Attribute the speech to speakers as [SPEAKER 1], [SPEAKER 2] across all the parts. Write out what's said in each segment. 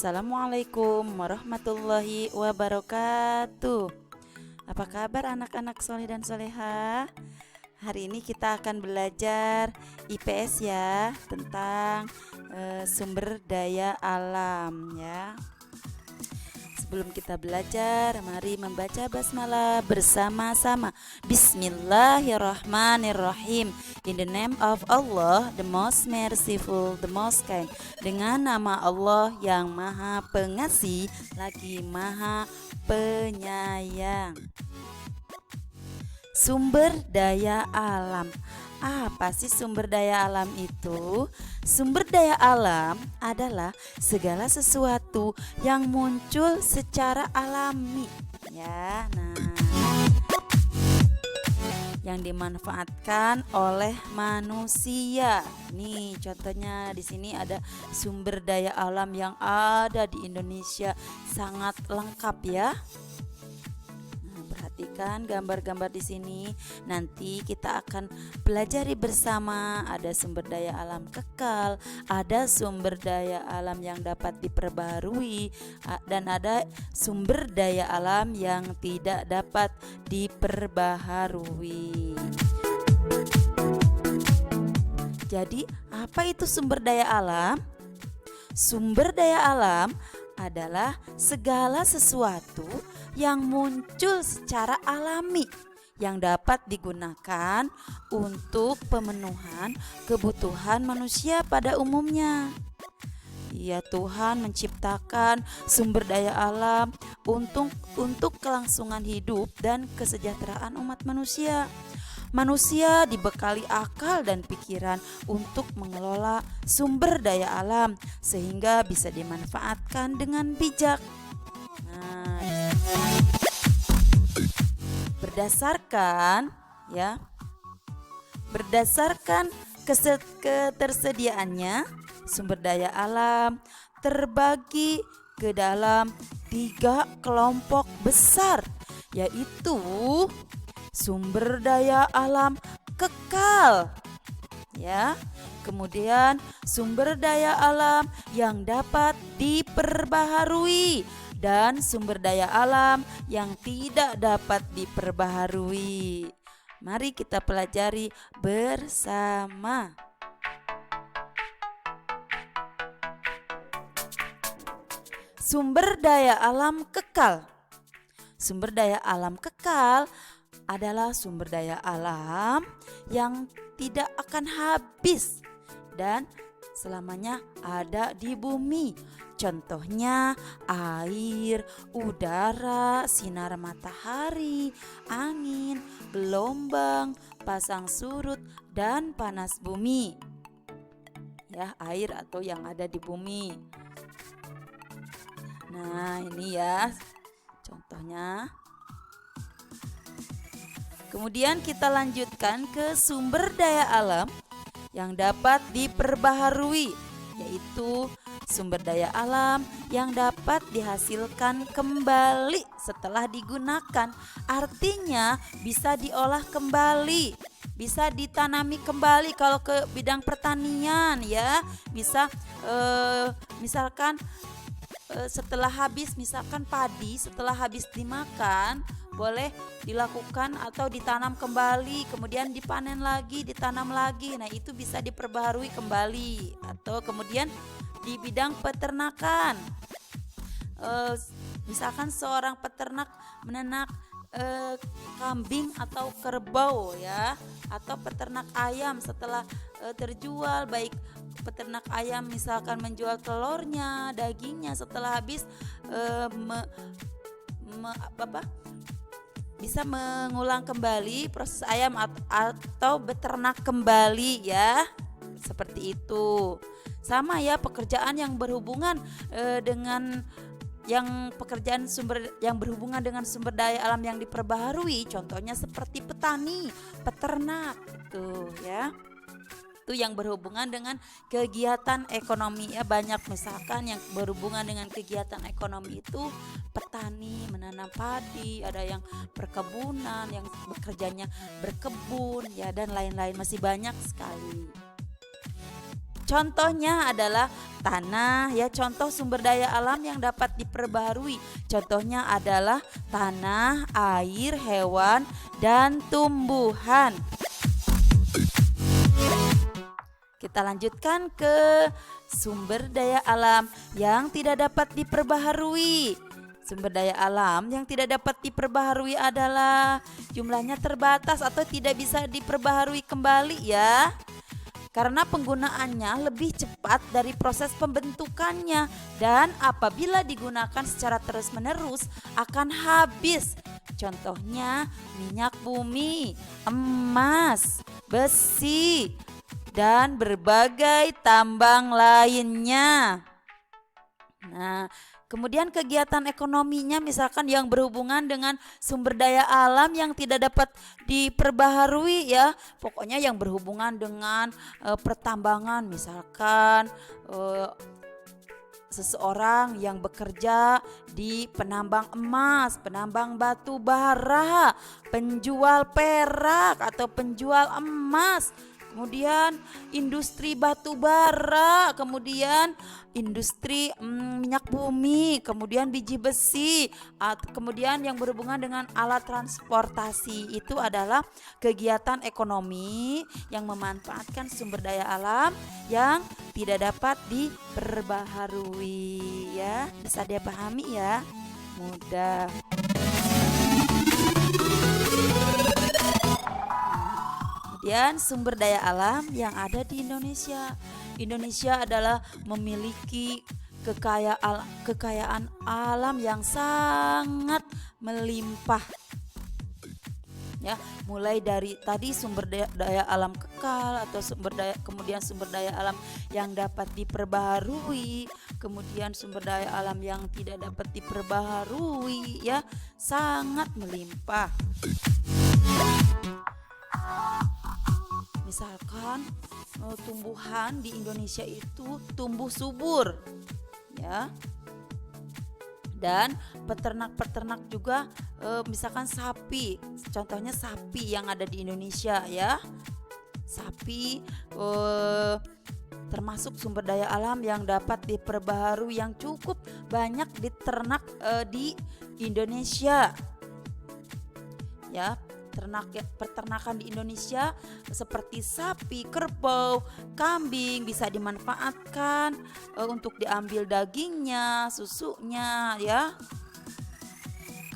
[SPEAKER 1] Assalamualaikum warahmatullahi wabarakatuh. Apa kabar anak-anak soleh dan soleha? Hari ini kita akan belajar IPS ya, tentang sumber daya alam ya. Sebelum kita belajar, mari membaca basmalah bersama-sama. Bismillahirrahmanirrahim. In the name of Allah, the most merciful, the most kind. Dengan nama Allah yang maha pengasih, lagi maha penyayang. Sumber daya alam. Apa sih sumber daya alam itu? Sumber daya alam adalah segala sesuatu yang muncul secara alami, ya. Nah, yang dimanfaatkan oleh manusia. Nih, contohnya di sini ada sumber daya alam yang ada di Indonesia, sangat lengkap ya. Perhatikan gambar-gambar di sini. Nanti kita akan pelajari bersama. Ada sumber daya alam kekal, ada sumber daya alam yang dapat diperbaharui, dan ada sumber daya alam yang tidak dapat diperbaharui. Jadi, apa itu sumber daya alam? Sumber daya alam adalah segala sesuatu yang muncul secara alami yang dapat digunakan untuk pemenuhan kebutuhan manusia pada umumnya. Ya, Tuhan menciptakan sumber daya alam untuk kelangsungan hidup dan kesejahteraan umat manusia. Manusia dibekali akal dan pikiran untuk mengelola sumber daya alam sehingga bisa dimanfaatkan dengan bijak. Nah, berdasarkan ketersediaannya, sumber daya alam terbagi ke dalam 3 kelompok besar, yaitu sumber daya alam kekal, ya. Kemudian sumber daya alam yang dapat diperbaharui dan sumber daya alam yang tidak dapat diperbaharui. Mari kita pelajari bersama. Sumber daya alam kekal. Sumber daya alam kekal adalah sumber daya alam yang tidak akan habis dan selamanya ada di bumi. Contohnya air, udara, sinar matahari, angin, gelombang, pasang surut, dan panas bumi. Ya, air atau yang ada di bumi. Nah, ini ya contohnya. Kemudian kita lanjutkan ke sumber daya alam yang dapat diperbaharui, yaitu sumber daya alam yang dapat dihasilkan kembali setelah digunakan. Artinya bisa diolah kembali, bisa ditanami kembali kalau ke bidang pertanian ya. Bisa misalkan setelah habis, misalkan padi setelah habis dimakan boleh dilakukan atau ditanam kembali, kemudian dipanen lagi, ditanam lagi. Nah, itu bisa diperbaharui kembali. Atau kemudian di bidang peternakan, misalkan seorang peternak menenak kambing atau kerbau ya, atau peternak ayam setelah terjual, baik peternak ayam misalkan menjual telurnya, dagingnya setelah habis bisa mengulang kembali proses ayam atau beternak kembali ya, seperti itu. Sama ya, pekerjaan yang berhubungan dengan berhubungan dengan sumber daya alam yang diperbaharui, contohnya seperti petani, peternak itu ya. Itu yang berhubungan dengan kegiatan ekonomi ya, banyak misalkan yang berhubungan dengan kegiatan ekonomi itu petani menanam padi, ada yang perkebunan, yang bekerjanya berkebun ya, dan lain-lain, masih banyak sekali. Contohnya adalah tanah ya, contoh sumber daya alam yang dapat diperbaharui. Contohnya adalah tanah, air, hewan, dan tumbuhan. Kita lanjutkan ke sumber daya alam yang tidak dapat diperbaharui. Sumber daya alam yang tidak dapat diperbaharui adalah jumlahnya terbatas atau tidak bisa diperbaharui kembali ya. Karena penggunaannya lebih cepat dari proses pembentukannya dan apabila digunakan secara terus-menerus akan habis. Contohnya minyak bumi, emas, besi, dan berbagai tambang lainnya. Nah, kemudian kegiatan ekonominya misalkan yang berhubungan dengan sumber daya alam yang tidak dapat diperbaharui ya. Pokoknya yang berhubungan dengan pertambangan, misalkan seseorang yang bekerja di penambang emas, penambang batu bara, penjual perak atau penjual emas, kemudian industri batu bara, kemudian industri minyak bumi, kemudian biji besi, kemudian yang berhubungan dengan alat transportasi. Itu adalah kegiatan ekonomi yang memanfaatkan sumber daya alam yang tidak dapat diperbaharui ya. Bisa dipahami ya? Mudah. Kemudian sumber daya alam yang ada di Indonesia. Indonesia adalah memiliki kekayaan alam yang sangat melimpah. Ya, mulai dari tadi sumber daya alam kekal atau kemudian sumber daya alam yang dapat diperbaharui, kemudian sumber daya alam yang tidak dapat diperbaharui ya, sangat melimpah. Misalkan tumbuhan di Indonesia itu tumbuh subur ya. Dan peternak juga misalkan sapi, contohnya sapi yang ada di Indonesia ya. Sapi termasuk sumber daya alam yang dapat diperbaharui yang cukup banyak diternak di Indonesia. Ya, peternakan di Indonesia seperti sapi, kerbau, kambing bisa dimanfaatkan untuk diambil dagingnya, susunya ya.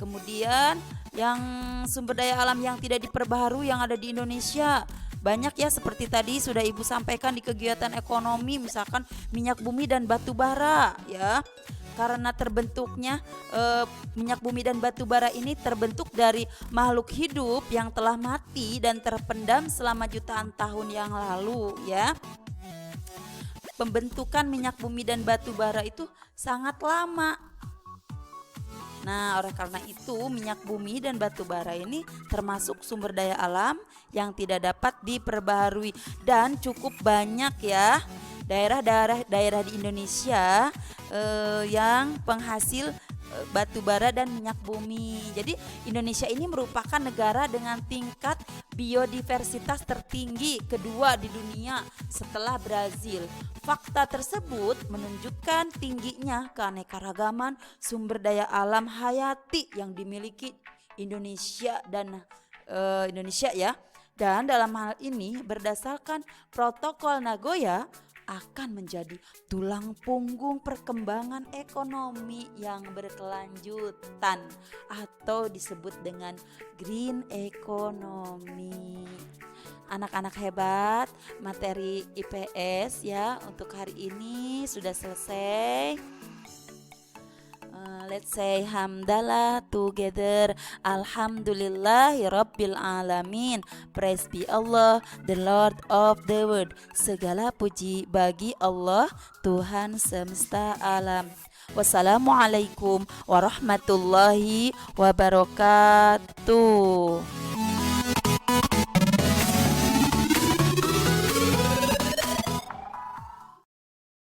[SPEAKER 1] Kemudian yang sumber daya alam yang tidak diperbaharui yang ada di Indonesia banyak ya, seperti tadi sudah Ibu sampaikan di kegiatan ekonomi, misalkan minyak bumi dan batu bara ya. Karena terbentuknya minyak bumi dan batu bara ini terbentuk dari makhluk hidup yang telah mati dan terpendam selama jutaan tahun yang lalu ya. Pembentukan minyak bumi dan batu bara itu sangat lama. Nah, oleh karena itu minyak bumi dan batu bara ini termasuk sumber daya alam yang tidak dapat diperbaharui dan cukup banyak ya. Daerah di Indonesia yang penghasil batu bara dan minyak bumi. Jadi Indonesia ini merupakan negara dengan tingkat biodiversitas tertinggi kedua di dunia setelah Brazil. Fakta tersebut menunjukkan tingginya keanekaragaman sumber daya alam hayati yang dimiliki Indonesia ya. Dan dalam hal ini berdasarkan Protokol Nagoya akan menjadi tulang punggung perkembangan ekonomi yang berkelanjutan atau disebut dengan green economy. Anak-anak hebat, materi IPS ya untuk hari ini sudah selesai. Let's say hamdalah together. Alhamdulillahirabbil alamin. Praise be Allah, the Lord of the world. Segala puji bagi Allah, Tuhan semesta alam. Wassalamualaikum warahmatullahi wabarakatuh.